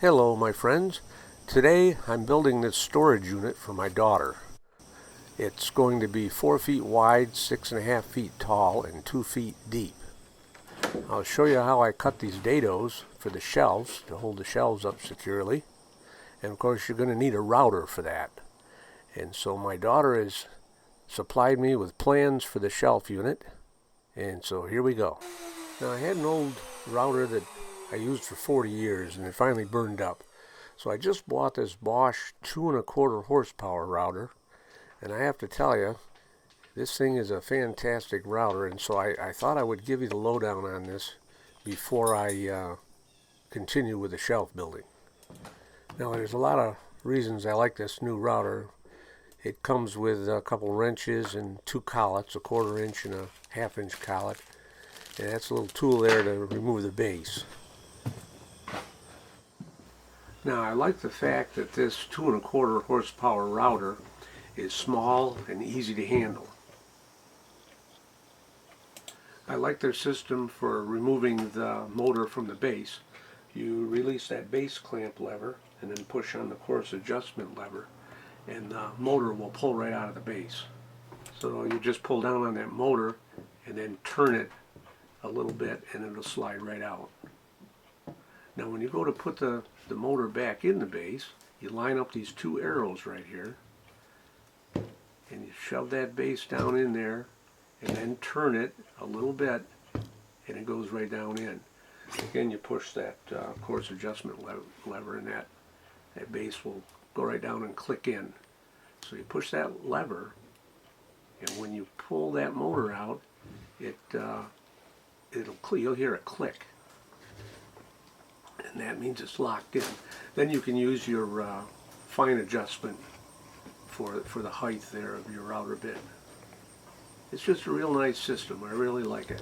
Hello my friends. Today I'm building this storage unit for my daughter. It's going to be 4 feet wide, 6.5 feet tall, and 2 feet deep. I'll show you how I cut these dados for the shelves to hold the shelves up securely. And of course you're going to need a router for that. And so my daughter has supplied me with plans for the shelf unit. And so here we go. Now I had an old router that I used for 40 years and it finally burned up. So I just bought this Bosch 2.25 horsepower router, and I have to tell you, this thing is a fantastic router, and so I thought I would give you the lowdown on this before I continue with the shelf building. Now there's a lot of reasons I like this new router. It comes with a couple wrenches and 2 collets, a 1/4 inch and a 1/2 inch collet, and that's a little tool there to remove the base. Now I like the fact that this 2.25 horsepower router is small and easy to handle. I like their system for removing the motor from the base. You release that base clamp lever and then push on the course adjustment lever, and the motor will pull right out of the base. So you just pull down on that motor and then turn it a little bit and it'll slide right out. Now when you go to put the motor back in the base, you line up these 2 arrows right here and you shove that base down in there and then turn it a little bit and it goes right down in. Again, you push that course adjustment lever and that base will go right down and click in. So you push that lever, and when you pull that motor out, you'll hear a click. And that means it's locked in. Then you can use your fine adjustment for the height there of your router bit. It's just a real nice system. I really like it.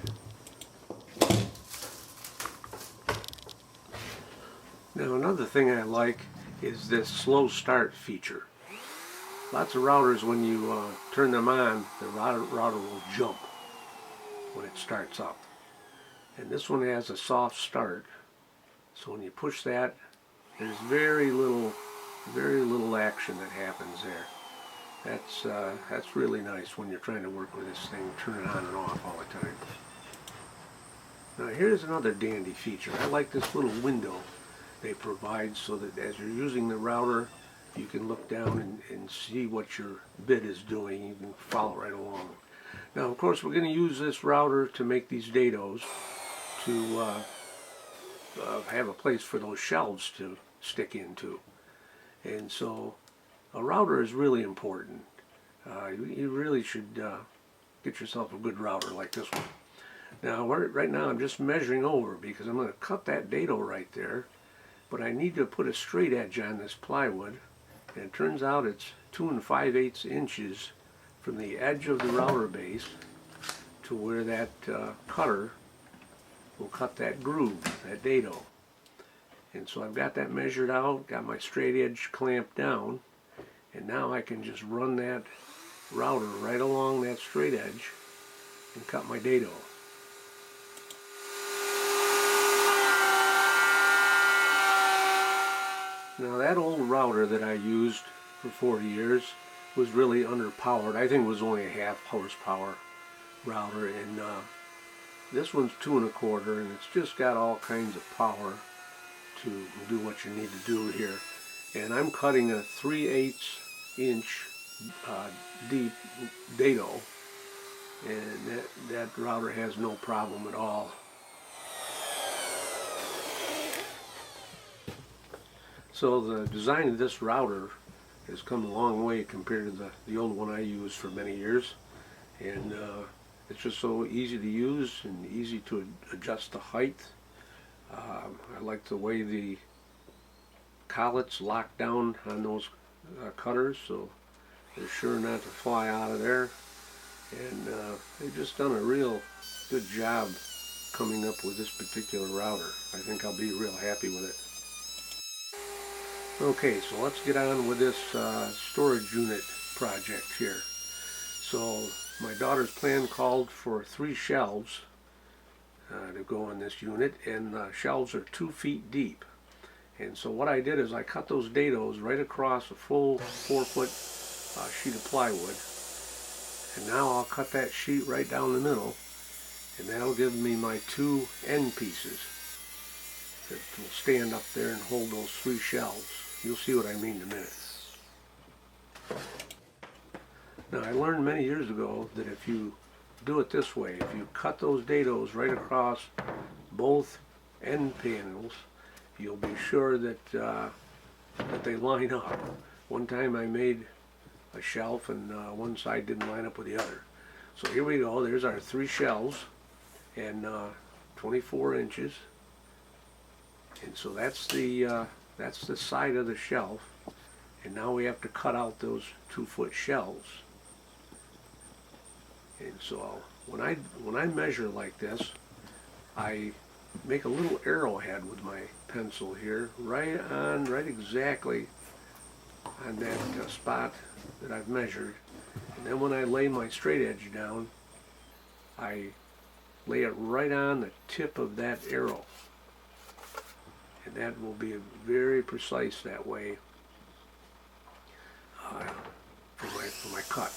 Now another thing I like is this slow start feature. Lots of routers, when you turn them on, the router will jump when it starts up. And this one has a soft start. So when you push that, there's very little action that happens there. That's really nice when you're trying to work with this thing, turn it on and off all the time. Now here's another dandy feature. I like this little window they provide so that as you're using the router, you can look down and see what your bit is doing. You can follow right along. Now of course we're going to use this router to make these dados to have a place for those shelves to stick into. And so a router is really important. You really should get yourself a good router like this one. Now right now I'm just measuring over because I'm going to cut that dado right there, but I need to put a straight edge on this plywood, and it turns out it's 2 5/8 inches from the edge of the router base to where that cutter will cut that groove, that dado. And so I've got that measured out, got my straight edge clamped down, and now I can just run that router right along that straight edge and cut my dado. Now that old router that I used for 40 years was really underpowered. I think it was only a 1/2 horsepower router, and this one's 2.25, and it's just got all kinds of power to do what you need to do here. And I'm cutting a 3/8 inch deep dado, and that router has no problem at all. So the design of this router has come a long way compared to the old one I used for many years, and it's just so easy to use and easy to adjust the height. I like the way the collets lock down on those cutters, so they're sure not to fly out of there. And they've just done a real good job coming up with this particular router. I think I'll be real happy with it. Okay, so let's get on with this storage unit project here. So my daughter's plan called for 3 shelves to go in this unit, and the shelves are 2 feet deep. And so what I did is I cut those dados right across a full 4-foot sheet of plywood. And now I'll cut that sheet right down the middle, and that'll give me my 2 end pieces that will stand up there and hold those 3 shelves. You'll see what I mean in a minute. Now, I learned many years ago that if you do it this way, if you cut those dados right across both end panels, you'll be sure that that they line up. One time I made a shelf and one side didn't line up with the other. So here we go. There's our 3 shelves and 24 inches. And so that's the side of the shelf. And now we have to cut out those 2-foot shelves. And so when I measure like this, I make a little arrowhead with my pencil here, right exactly on that spot that I've measured. And then when I lay my straight edge down, I lay it right on the tip of that arrow. And that will be very precise that way for my cut.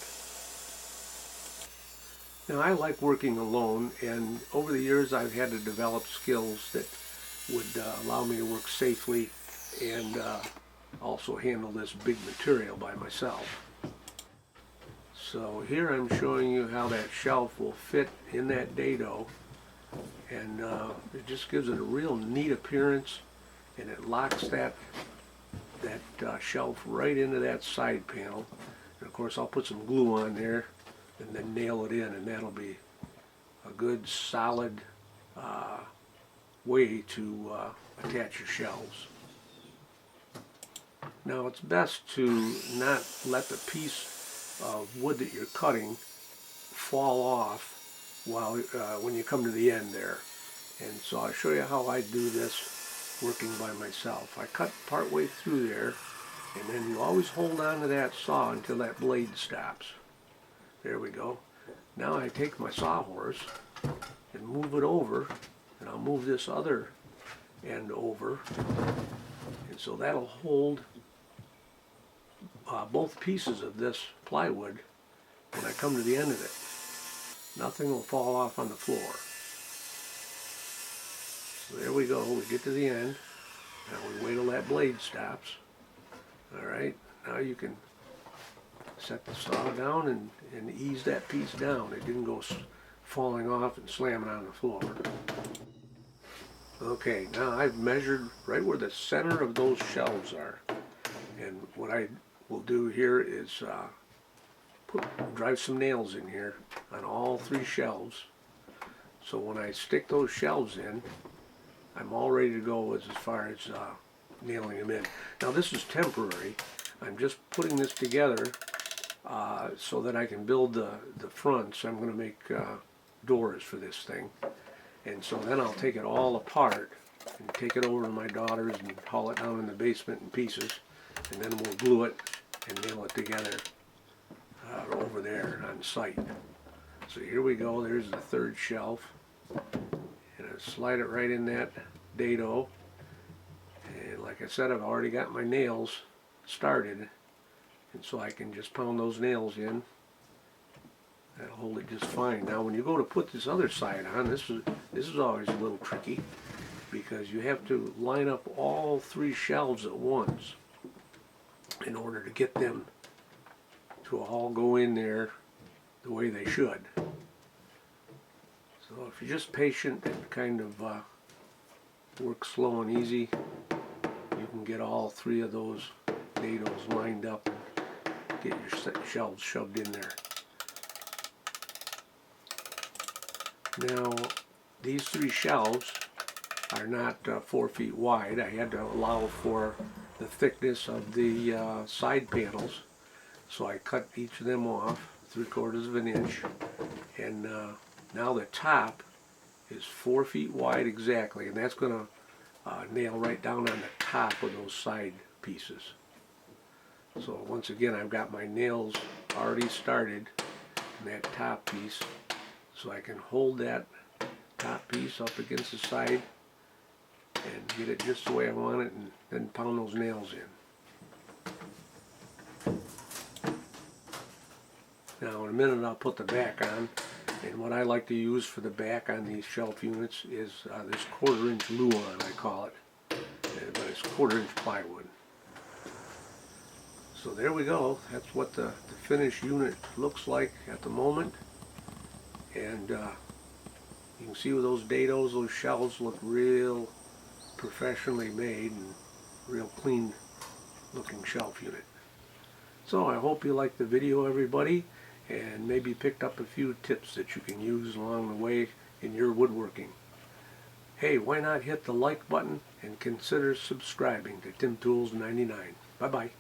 Now, I like working alone, and over the years I've had to develop skills that would allow me to work safely and also handle this big material by myself. So here I'm showing you how that shelf will fit in that dado, and it just gives it a real neat appearance, and it locks that shelf right into that side panel. And of course I'll put some glue on there and then nail it in, and that'll be a good solid way to attach your shelves. Now, it's best to not let the piece of wood that you're cutting fall off when you come to the end there. And so I'll show you how I do this working by myself. I cut part way through there, and then you always hold on to that saw until that blade stops. There we go. Now I take my sawhorse and move it over, and I'll move this other end over, and so that'll hold both pieces of this plywood when I come to the end of it. Nothing will fall off on the floor. So there we go. We get to the end. Now we wait till that blade stops. Alright, now you can set the saw down and ease that piece down. It didn't go falling off and slamming on the floor. Okay, now I've measured right where the center of those shelves are. And what I will do here is drive some nails in here on all 3 shelves. So when I stick those shelves in, I'm all ready to go as far as nailing them in. Now, this is temporary. I'm just putting this together so that I can build the fronts. I'm going to make doors for this thing. And so then I'll take it all apart and take it over to my daughter's and haul it down in the basement in pieces. And then we'll glue it and nail it together over there on site. So here we go. There's the 3rd shelf. And I slide it right in that dado. And like I said, I've already got my nails started. And so I can just pound those nails in. That'll hold it just fine. Now when you go to put this other side on, this is always a little tricky, because you have to line up all 3 shelves at once in order to get them to all go in there the way they should. So if you're just patient and kind of work slow and easy, you can get all 3 of those dados lined up and get your shelves shoved in there. Now, these 3 shelves are not 4 feet wide. I had to allow for the thickness of the side panels, so I cut each of them off 3/4 of an inch, and now the top is 4 feet wide exactly, and that's going to nail right down on the top of those side pieces. So once again, I've got my nails already started in that top piece, so I can hold that top piece up against the side and get it just the way I want it, and then pound those nails in. Now in a minute I'll put the back on, and what I like to use for the back on these shelf units is this 1/4 inch luan, I call it, but it's 1/4 inch plywood. So there we go. That's what the finished unit looks like at the moment. And you can see with those dados, those shelves look real professionally made and real clean looking shelf unit. So I hope you liked the video, everybody, and maybe picked up a few tips that you can use along the way in your woodworking. Hey, why not hit the like button and consider subscribing to Tim Tools 99. Bye-bye.